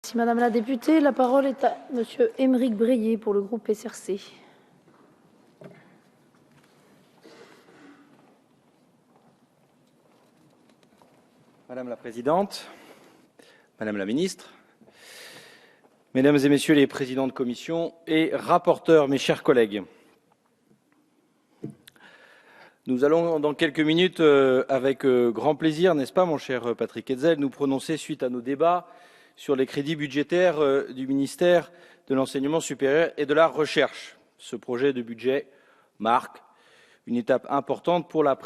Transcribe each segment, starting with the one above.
Merci Madame la députée. La parole est à Monsieur Aymeric Brier pour le groupe SRC. Madame la Présidente, Madame la Ministre, Mesdames et Messieurs les présidents de commission et rapporteurs, mes chers collègues, nous allons dans quelques minutes, avec grand plaisir, n'est-ce pas mon cher Patrick Hetzel, nous prononcer suite à nos débats sur les crédits budgétaires du ministère de l'Enseignement supérieur et de la Recherche. Ce projet de budget marque une étape importante pour la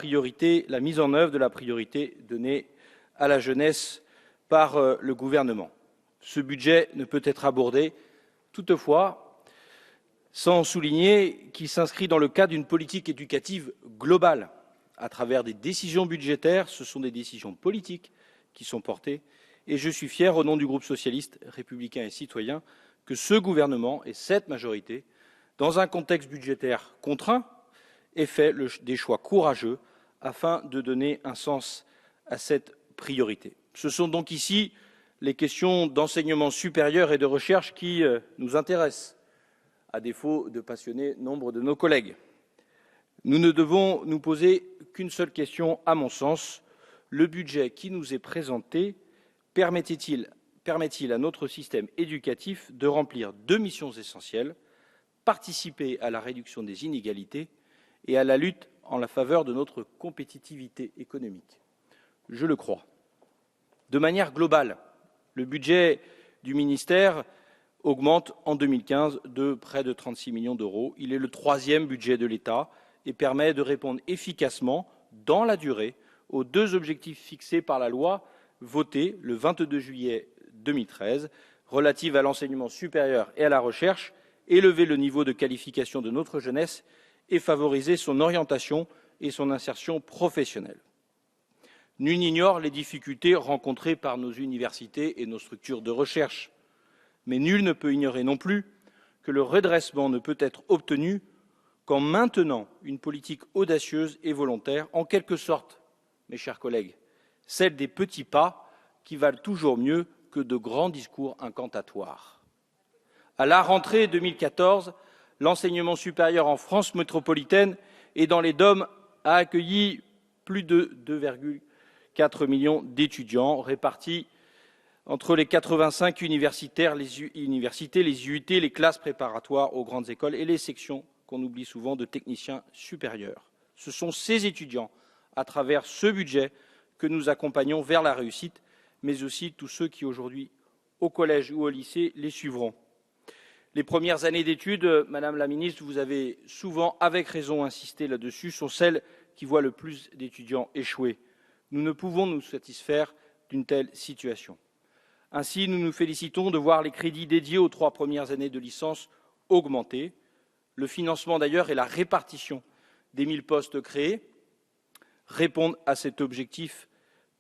mise en œuvre de la priorité donnée à la jeunesse par le gouvernement. Ce budget ne peut être abordé, toutefois, sans souligner qu'il s'inscrit dans le cadre d'une politique éducative globale. À travers des décisions budgétaires, ce sont des décisions politiques qui sont portées, et je suis fier, au nom du groupe socialiste, républicain et citoyen, que ce gouvernement et cette majorité, dans un contexte budgétaire contraint, aient fait des choix courageux afin de donner un sens à cette priorité. Ce sont donc ici les questions d'enseignement supérieur et de recherche qui nous intéressent, à défaut de passionner nombre de nos collègues. Nous ne devons nous poser qu'une seule question, à mon sens. Le budget qui nous est présenté permet-il à notre système éducatif de remplir deux missions essentielles, participer à la réduction des inégalités et à la lutte en la faveur de notre compétitivité économique? Je le crois. De manière globale, le budget du ministère augmente en 2015 de près de 36 millions d'euros. Il est le troisième budget de l'État et permet de répondre efficacement, dans la durée, aux deux objectifs fixés par la loi votée le 22 juillet 2013, relative à l'enseignement supérieur et à la recherche, élever le niveau de qualification de notre jeunesse et favoriser son orientation et son insertion professionnelle. Nul n'ignore les difficultés rencontrées par nos universités et nos structures de recherche. Mais nul ne peut ignorer non plus que le redressement ne peut être obtenu qu'en maintenant une politique audacieuse et volontaire, en quelque sorte, mes chers collègues, celle des petits pas qui valent toujours mieux que de grands discours incantatoires. À la rentrée 2014, l'enseignement supérieur en France métropolitaine et dans les DOM a accueilli plus de 2,4 millions d'étudiants répartis entre les 85 universités, les IUT, les classes préparatoires aux grandes écoles et les sections qu'on oublie souvent de techniciens supérieurs. Ce sont ces étudiants, à travers ce budget, que nous accompagnons vers la réussite, mais aussi tous ceux qui aujourd'hui, au collège ou au lycée, les suivront. Les premières années d'études, Madame la Ministre, vous avez souvent, avec raison, insisté là-dessus, sont celles qui voient le plus d'étudiants échouer. Nous ne pouvons nous satisfaire d'une telle situation. Ainsi, nous nous félicitons de voir les crédits dédiés aux 3 premières années de licence augmenter. Le financement d'ailleurs et la répartition des 1000 postes créés répondent à cet objectif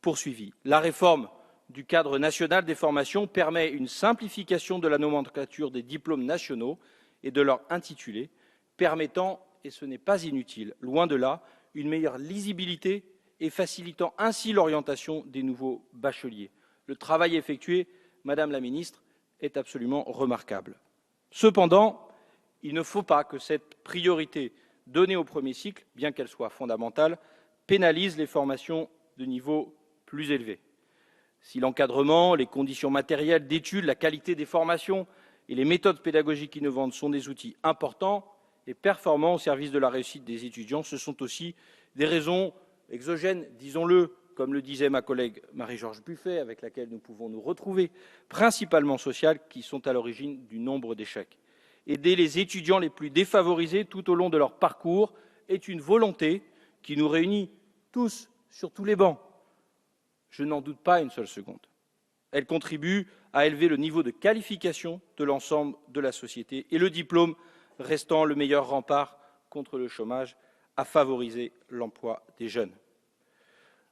poursuivi. La réforme du cadre national des formations permet une simplification de la nomenclature des diplômes nationaux et de leur intitulé, permettant, et ce n'est pas inutile, loin de là, une meilleure lisibilité et facilitant ainsi l'orientation des nouveaux bacheliers. Le travail effectué, Madame la Ministre, est absolument remarquable. Cependant, il ne faut pas que cette priorité donnée au premier cycle, bien qu'elle soit fondamentale, pénalise les formations de niveau plus élevé. Si l'encadrement, les conditions matérielles d'études, la qualité des formations et les méthodes pédagogiques innovantes sont des outils importants et performants au service de la réussite des étudiants, ce sont aussi des raisons exogènes, disons-le, comme le disait ma collègue Marie-Georges Buffet, avec laquelle nous pouvons nous retrouver, principalement sociales, qui sont à l'origine du nombre d'échecs. Aider les étudiants les plus défavorisés tout au long de leur parcours est une volonté qui nous réunit tous sur tous les bancs. Je n'en doute pas une seule seconde. Elle contribue à élever le niveau de qualification de l'ensemble de la société et le diplôme restant le meilleur rempart contre le chômage, à favoriser l'emploi des jeunes.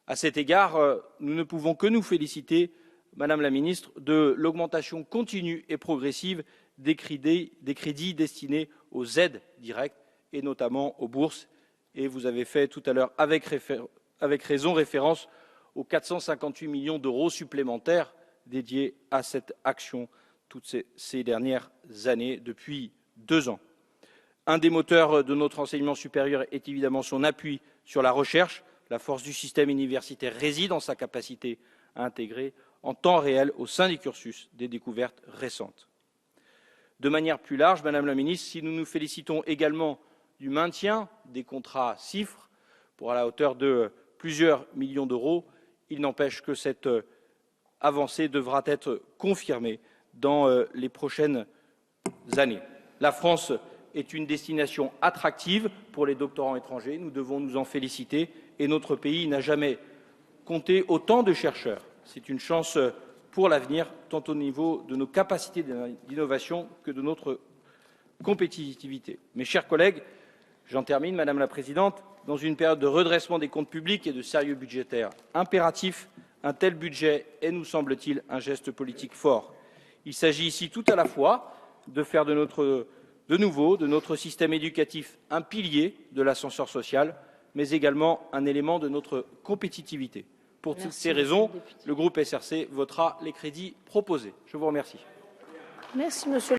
À cet égard, nous ne pouvons que nous féliciter, Madame la Ministre, de l'augmentation continue et progressive des crédits destinés aux aides directes et notamment aux bourses. Et vous avez fait tout à l'heure avec raison référence aux 458 millions d'euros supplémentaires dédié à cette action toutes ces dernières années, depuis 2 ans. Un des moteurs de notre enseignement supérieur est évidemment son appui sur la recherche. La force du système universitaire réside en sa capacité à intégrer en temps réel au sein des cursus des découvertes récentes. De manière plus large, Madame la Ministre, si nous nous félicitons également du maintien des contrats CIFRE pour à la hauteur de plusieurs millions d'euros, il n'empêche que cette avancée devra être confirmée dans les prochaines années. La France est une destination attractive pour les doctorants étrangers. Nous devons nous en féliciter et notre pays n'a jamais compté autant de chercheurs. C'est une chance pour l'avenir, tant au niveau de nos capacités d'innovation que de notre compétitivité. Mes chers collègues, j'en termine, Madame la Présidente. Dans une période de redressement des comptes publics et de sérieux budgétaire impératif, un tel budget est, nous semble-t-il, un geste politique fort. Il s'agit ici tout à la fois de faire de notre système éducatif un pilier de l'ascenseur social, mais également un élément de notre compétitivité. Pour toutes ces raisons, le groupe SRC votera les crédits proposés. Je vous remercie. Merci, Monsieur